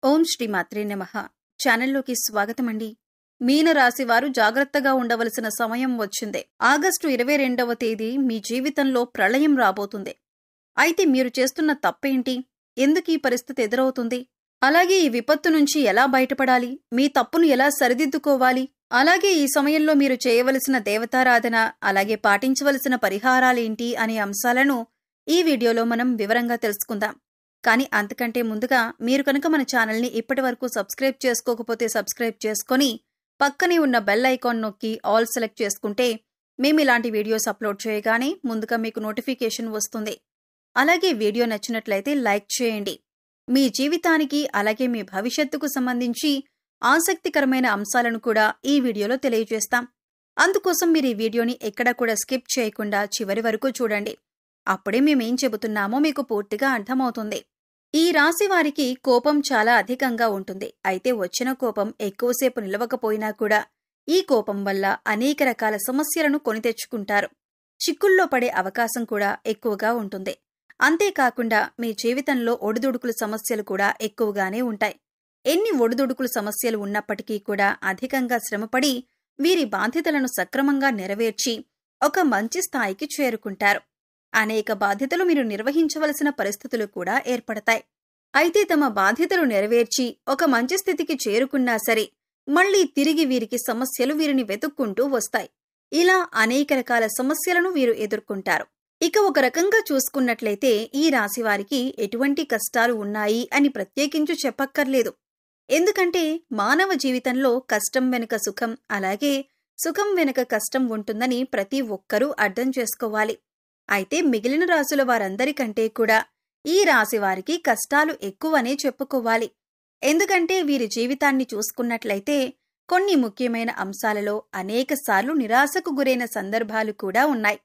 ఓం శ్రీ మాత్రే నమః. ఛానల్లోకి స్వాగతమండి. మీనరాశి వారు జాగ్రత్తగా ఉండవలసిన సమయం వచ్చింది. ఆగస్టు 22వ తేదీ మీ జీవితంలో ప్రళయం రాబోతుంది. అయితే మీరు చేస్తున్న తప్పేంటి? ఎందుకు ఈ పరిస్థితి ఎదురవుతుంది? అలాగే ఈ విపత్తు నుంచి ఎలా బయటపడాలి? మీ తప్పును ఎలా సరిదిద్దుకోవాలి? అలాగే ఈ సమయంలో మీరు చేయవలసిన దేవతారాధన, అలాగే పాటించవలసిన పరిహారాలేంటి అనే అంశాలను ఈ వీడియోలో మనం వివరంగా తెలుసుకుందాం. కానీ అంతకంటే ముందుగా మీరు కనుక మన ఛానల్ని ఇప్పటి వరకు సబ్స్క్రైబ్ చేసుకోకపోతే సబ్స్క్రైబ్ చేసుకొని పక్కనే ఉన్న బెల్ ఐకాన్ నొక్కి ఆల్ సెలెక్ట్ చేసుకుంటే మేము ఇలాంటి వీడియోస్ అప్లోడ్ చేయగానే ముందుగా మీకు నోటిఫికేషన్ వస్తుంది. అలాగే వీడియో నచ్చినట్లయితే లైక్ చేయండి. మీ జీవితానికి అలాగే మీ భవిష్యత్తుకు సంబంధించి ఆసక్తికరమైన అంశాలను కూడా ఈ వీడియోలో తెలియజేస్తాం. అందుకోసం మీరు ఈ వీడియోని ఎక్కడా కూడా స్కిప్ చేయకుండా చివరి వరకు చూడండి. అప్పుడే మేమేం చెబుతున్నామో మీకు పూర్తిగా అర్థమవుతుంది. ఈ రాశి వారికి కోపం చాలా అధికంగా ఉంటుంది. అయితే వచ్చిన కోపం ఎక్కువసేపు నిలవకపోయినా కూడా ఈ కోపం వల్ల అనేక రకాల సమస్యలను కొని తెచ్చుకుంటారు. చిక్కుల్లో పడే అవకాశం కూడా ఎక్కువగా ఉంటుంది. అంతేకాకుండా మీ జీవితంలో ఒడిదుడుకుల సమస్యలు కూడా ఎక్కువగానే ఉంటాయి. ఎన్ని ఒడిదుడుకుల సమస్యలు ఉన్నప్పటికీ కూడా అధికంగా శ్రమపడి వీరి బాధ్యతలను సక్రమంగా నెరవేర్చి ఒక మంచి స్థాయికి చేరుకుంటారు. అనేక బాధ్యతలు మీరు నిర్వహించవలసిన పరిస్థితులు కూడా ఏర్పడతాయి. అయితే తమ బాధ్యతలు నెరవేర్చి ఒక మంచి స్థితికి చేరుకున్నా సరే మళ్లీ తిరిగి వీరికి సమస్యలు వీరిని వెతుక్కుంటూ వస్తాయి. ఇలా అనేక రకాల సమస్యలను వీరు ఎదుర్కొంటారు. ఇక ఒక రకంగా చూసుకున్నట్లయితే ఈ రాశివారికి ఎటువంటి కష్టాలు ఉన్నాయి అని ప్రత్యేకించి చెప్పక్కర్లేదు. ఎందుకంటే మానవ జీవితంలో కష్టం వెనుక సుఖం, అలాగే సుఖం వెనుక కష్టం ఉంటుందని ప్రతి ఒక్కరూ అర్థం చేసుకోవాలి. అయితే మిగిలిన రాశుల వారందరికంటే కూడా ఈ రాశి వారికి కష్టాలు ఎక్కువనే చెప్పుకోవాలి. ఎందుకంటే వీరి జీవితాన్ని చూసుకున్నట్లయితే కొన్ని ముఖ్యమైన అంశాలలో అనేకసార్లు నిరాశకు గురైన సందర్భాలు కూడా ఉన్నాయి.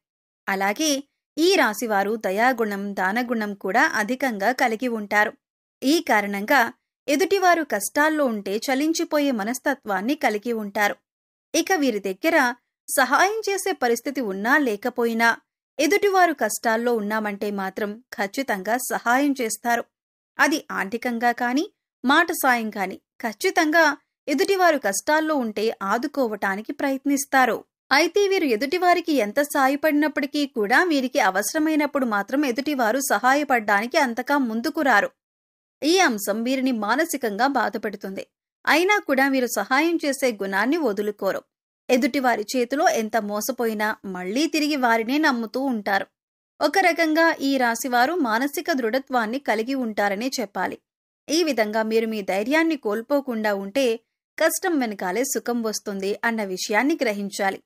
అలాగే ఈ రాశివారు దయాగుణం, దానగుణం కూడా అధికంగా కలిగి ఉంటారు. ఈ కారణంగా ఎదుటివారు కష్టాల్లో ఉంటే చలించిపోయే మనస్తత్వాన్ని కలిగి ఉంటారు. ఇక వీరి దగ్గర సహాయం చేసే పరిస్థితి ఉన్నా లేకపోయినా ఎదుటివారు కష్టాల్లో ఉన్నామంటే మాత్రం ఖచ్చితంగా సహాయం చేస్తారు. అది ఆర్థికంగా కాని, మాట సాయం కాని ఖచ్చితంగా ఎదుటివారు కష్టాల్లో ఉంటే ఆదుకోవటానికి ప్రయత్నిస్తారు. అయితే వీరు ఎదుటివారికి ఎంత సాయపడినప్పటికీ కూడా వీరికి అవసరమైనప్పుడు మాత్రం ఎదుటివారు సహాయపడ్డానికి అంతగా ముందుకు రారు. ఈ అంశం వీరిని మానసికంగా బాధపెడుతుంది. అయినా కూడా వీరు సహాయం చేసే గుణాన్ని వదులుకోరు. ఎదుటివారి చేతిలో ఎంత మోసపోయినా మళ్లీ తిరిగి వారినే నమ్ముతూ ఉంటారు. ఒక రకంగా ఈ రాశివారు మానసిక దృఢత్వాన్ని కలిగి ఉంటారనే చెప్పాలి. ఈ విధంగా మీరు మీ ధైర్యాన్ని కోల్పోకుండా ఉంటే కష్టం వెనకాలే సుఖం వస్తుంది అన్న విషయాన్ని గ్రహించాలి.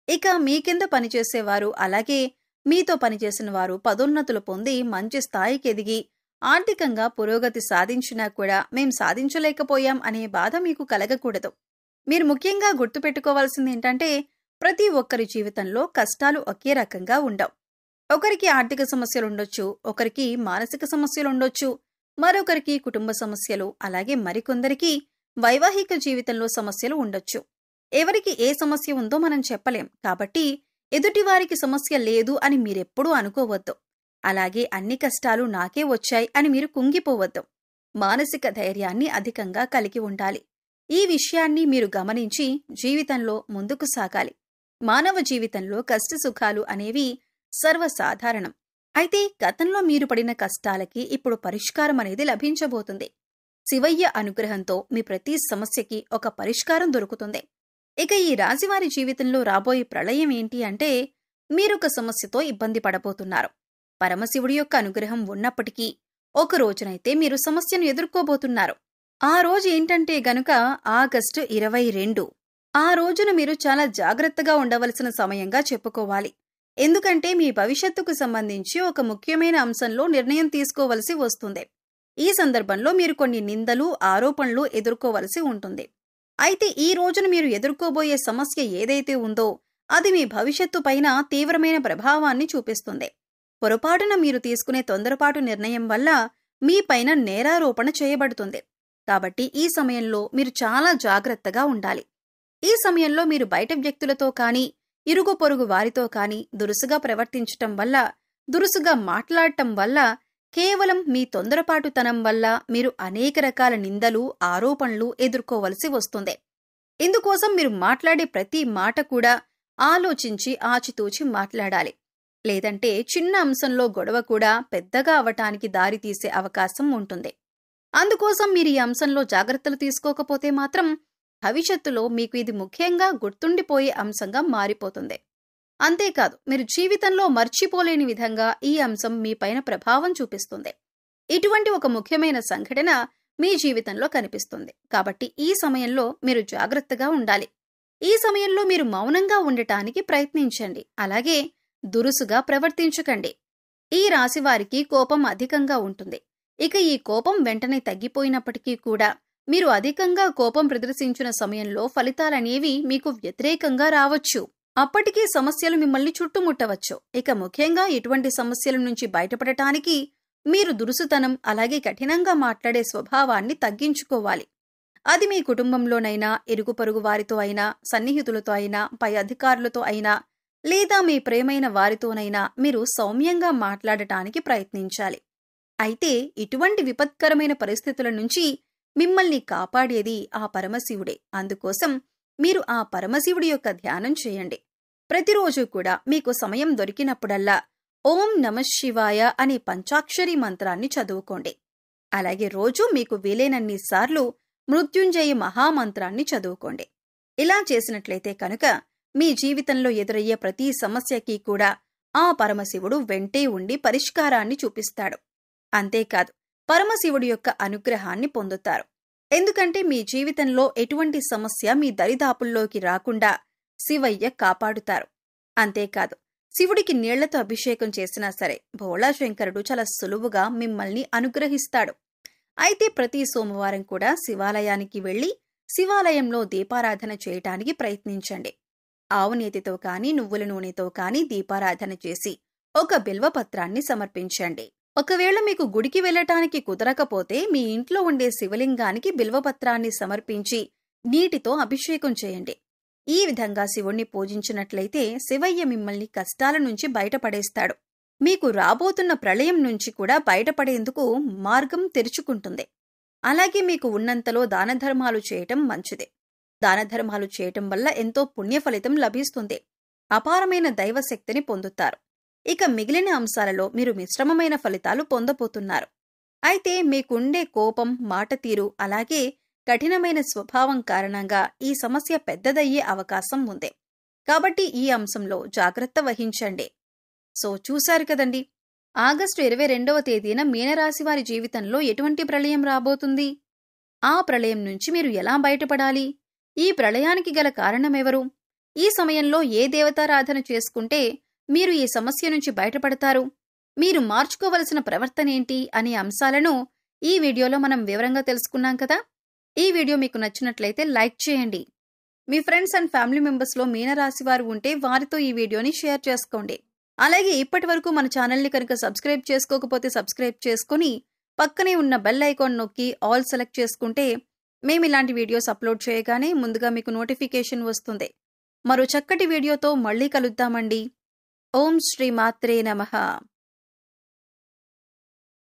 ఇక మీ కింద పనిచేసేవారు, అలాగే మీతో పనిచేసిన వారు పదోన్నతులు పొంది మంచి స్థాయికి ఎదిగి ఆర్థికంగా పురోగతి సాధించినా కూడా మేం సాధించలేకపోయాం అనే బాధ మీకు కలగకూడదు. మీరు ముఖ్యంగా గుర్తుపెట్టుకోవాల్సింది ఏంటంటే ప్రతి ఒక్కరి జీవితంలో కష్టాలు ఒకే రకంగా ఉండవు. ఒకరికి ఆర్థిక సమస్యలుండొచ్చు, ఒకరికి మానసిక సమస్యలుండొచ్చు, మరొకరికి కుటుంబ సమస్యలు, అలాగే మరికొందరికి వైవాహిక జీవితంలో సమస్యలు ఉండొచ్చు. ఎవరికి ఏ సమస్య ఉందో మనం చెప్పలేం. కాబట్టి ఎదుటివారికి సమస్య లేదు అని మీరెప్పుడూ అనుకోవద్దు. అలాగే అన్ని కష్టాలు నాకే వచ్చాయి అని మీరు కుంగిపోవద్దు. మానసిక ధైర్యాన్ని అధికంగా కలిగి ఉండాలి. ఈ విషయాన్ని మీరు గమనించి జీవితంలో ముందుకు సాగాలి. మానవ జీవితంలో కష్టసుఖాలు అనేవి సర్వసాధారణం. అయితే గతంలో మీరు పడిన కష్టాలకి ఇప్పుడు పరిష్కారం అనేది లభించబోతుంది. శివయ్య అనుగ్రహంతో మీ ప్రతి సమస్యకి ఒక పరిష్కారం దొరుకుతుంది. ఇక ఈ రాశివారి జీవితంలో రాబోయే ప్రళయం ఏంటి అంటే మీరొక సమస్యతో ఇబ్బంది పడబోతున్నారు. పరమశివుడి యొక్క అనుగ్రహం ఉన్నప్పటికీ ఒక రోజునైతే మీరు సమస్యను ఎదుర్కోబోతున్నారు. ఆ రోజు ఏంటంటే గనుక ఆగస్టు 22. ఆ రోజున మీరు చాలా జాగ్రత్తగా ఉండవలసిన సమయంగా చెప్పుకోవాలి. ఎందుకంటే మీ భవిష్యత్తుకు సంబంధించి ఒక ముఖ్యమైన అంశంలో నిర్ణయం తీసుకోవలసి వస్తుంది. ఈ సందర్భంలో మీరు కొన్ని నిందలు, ఆరోపణలు ఎదుర్కోవలసి ఉంటుంది. అయితే ఈ రోజున మీరు ఎదుర్కోబోయే సమస్య ఏదైతే ఉందో అది మీ భవిష్యత్తు పైన తీవ్రమైన ప్రభావాన్ని చూపిస్తుంది. పొరపాటున మీరు తీసుకునే తొందరపాటు నిర్ణయం వల్ల మీ పైన నేరారోపణ చేయబడుతుంది. కాబట్టి ఈ సమయంలో మీరు చాలా జాగ్రత్తగా ఉండాలి. ఈ సమయంలో మీరు బయట వ్యక్తులతో కానీ, ఇరుగు పొరుగు వారితో కానీ దురుసుగా ప్రవర్తించటం వల్ల, దురుసుగా మాట్లాడటం వల్ల కేవలం మీ తొందరపాటుతనం వల్ల మీరు అనేక రకాల నిందలు, ఆరోపణలు ఎదుర్కోవలసి వస్తుంది. ఇందుకోసం మీరు మాట్లాడే ప్రతి మాట కూడా ఆలోచించి ఆచితూచి మాట్లాడాలి. లేదంటే చిన్న అంశంలో గొడవ కూడా పెద్దగా అవటానికి దారితీసే అవకాశం ఉంటుంది. అందుకోసం మీరు ఈ అంశంలో జాగ్రత్తలు తీసుకోకపోతే మాత్రం భవిష్యత్తులో మీకు ఇది ముఖ్యంగా గుర్తుండిపోయే అంశంగా మారిపోతుంది. అంతేకాదు, మీరు జీవితంలో మర్చిపోలేని విధంగా ఈ అంశం మీపైన ప్రభావం చూపిస్తుంది. ఇటువంటి ఒక ముఖ్యమైన సంఘటన మీ జీవితంలో కనిపిస్తుంది. కాబట్టి ఈ సమయంలో మీరు జాగ్రత్తగా ఉండాలి. ఈ సమయంలో మీరు మౌనంగా ఉండటానికి ప్రయత్నించండి. అలాగే దురుసుగా ప్రవర్తించకండి. ఈ రాశివారికి కోపం అధికంగా ఉంటుంది. ఇక ఈ కోపం వెంటనే తగ్గిపోయినప్పటికీ కూడా మీరు అధికంగా కోపం ప్రదర్శించిన సమయంలో ఫలితాలనేవి మీకు వ్యతిరేకంగా రావచ్చు. అప్పటికీ సమస్యలు మిమ్మల్ని చుట్టుముట్టవచ్చు. ఇక ముఖ్యంగా ఇటువంటి సమస్యల నుంచి బయటపడటానికి మీరు దురుసుతనం, అలాగే కఠినంగా మాట్లాడే స్వభావాన్ని తగ్గించుకోవాలి. అది మీ కుటుంబంలోనైనా, ఇరుగు పొరుగు వారితో అయినా, సన్నిహితులతో అయినా, పై అధికారులతో అయినా, లేదా మీ ప్రేమైన వారితోనైనా మీరు సౌమ్యంగా మాట్లాడటానికి ప్రయత్నించాలి. అయితే ఇటువంటి విపత్కరమైన పరిస్థితుల నుంచి మిమ్మల్ని కాపాడేది ఆ పరమశివుడే. అందుకోసం మీరు ఆ పరమశివుడి యొక్క ధ్యానం చేయండి. ప్రతిరోజు కూడా మీకు సమయం దొరికినప్పుడల్లా ఓం నమఃశివాయ అనే పంచాక్షరి మంత్రాన్ని చదువుకోండి. అలాగే రోజు మీకు వీలైనన్ని సార్లు మృత్యుంజయ మహామంత్రాన్ని చదువుకోండి. ఇలా చేసినట్లయితే కనుక మీ జీవితంలో ఎదురయ్యే ప్రతి సమస్యకి కూడా ఆ పరమశివుడు వెంటే ఉండి పరిష్కారాన్ని చూపిస్తాడు. అంతేకాదు, పరమశివుడి యొక్క అనుగ్రహాన్ని పొందుతారు. ఎందుకంటే మీ జీవితంలో ఎటువంటి సమస్య మీ దరిదాపుల్లోకి రాకుండా శివయ్య కాపాడుతారు. అంతేకాదు, శివుడికి నీళ్లతో అభిషేకం చేసినా సరే భోళాశంకరుడు చాలా సులువుగా మిమ్మల్ని అనుగ్రహిస్తాడు. అయితే ప్రతి సోమవారం కూడా శివాలయానికి వెళ్లి శివాలయంలో దీపారాధన చేయటానికి ప్రయత్నించండి. ఆవు నేతితో కానీ, నువ్వుల నూనెతో కానీ దీపారాధన చేసి ఒక బిల్వపత్రాన్ని సమర్పించండి. ఒకవేళ మీకు గుడికి వెళ్లటానికి కుదరకపోతే మీ ఇంట్లో ఉండే శివలింగానికి బిల్వపత్రాన్ని సమర్పించి నీటితో అభిషేకం చేయండి. ఈ విధంగా శివుణ్ణి పూజించినట్లయితే శివయ్య మిమ్మల్ని కష్టాల నుంచి బయటపడేస్తాడు. మీకు రాబోతున్న ప్రళయం నుంచి కూడా బయటపడేందుకు మార్గం తెరుచుకుంటుంది. అలాగే మీకు ఉన్నంతలో దానధర్మాలు చేయటం మంచిదే. దానధర్మాలు చేయటం వల్ల ఎంతో పుణ్యఫలితం లభిస్తుంది. అపారమైన దైవశక్తిని పొందుతారు. ఇక మిగిలిన అంశాలలో మీరు మిశ్రమమైన ఫలితాలు పొందబోతున్నారు. అయితే మీకుండే కోపం, మాట తీరు, అలాగే కఠినమైన స్వభావం కారణంగా ఈ సమస్య పెద్దదయ్యే అవకాశం ఉంది. కాబట్టి ఈ అంశంలో జాగ్రత్త వహించండి. సో చూశారు కదండి, ఆగస్టు 22వ తేదీన మీనరాశి వారి జీవితంలో ఎటువంటి ప్రళయం రాబోతుంది? ఆ ప్రళయం నుంచి మీరు ఎలా బయటపడాలి? ఈ ప్రళయానికి గల కారణమెవరు? ఈ సమయంలో ఏ దేవతారాధన చేసుకుంటే మీరు ఈ సమస్య నుంచి బయటపడతారు? మీరు మార్చుకోవలసిన ప్రవర్తనేంటి అనే అంశాలను ఈ వీడియోలో మనం వివరంగా తెలుసుకున్నాం కదా. ఈ వీడియో మీకు నచ్చినట్లయితే లైక్ చేయండి. మీ ఫ్రెండ్స్ అండ్ ఫ్యామిలీ మెంబర్స్లో మీనరాశి వారు ఉంటే వారితో ఈ వీడియోని షేర్ చేసుకోండి. అలాగే ఇప్పటి వరకు మన ఛానల్ని కనుక సబ్స్క్రైబ్ చేసుకోకపోతే సబ్స్క్రైబ్ చేసుకుని పక్కనే ఉన్న బెల్ ఐకాన్ నొక్కి ఆల్ సెలెక్ట్ చేసుకుంటే మేము ఇలాంటి వీడియోస్ అప్లోడ్ చేయగానే ముందుగా మీకు నోటిఫికేషన్ వస్తుంది. మరో చక్కటి వీడియోతో మళ్ళీ కలుద్దామండి. ఓం శ్రీ మాత్రే నమః.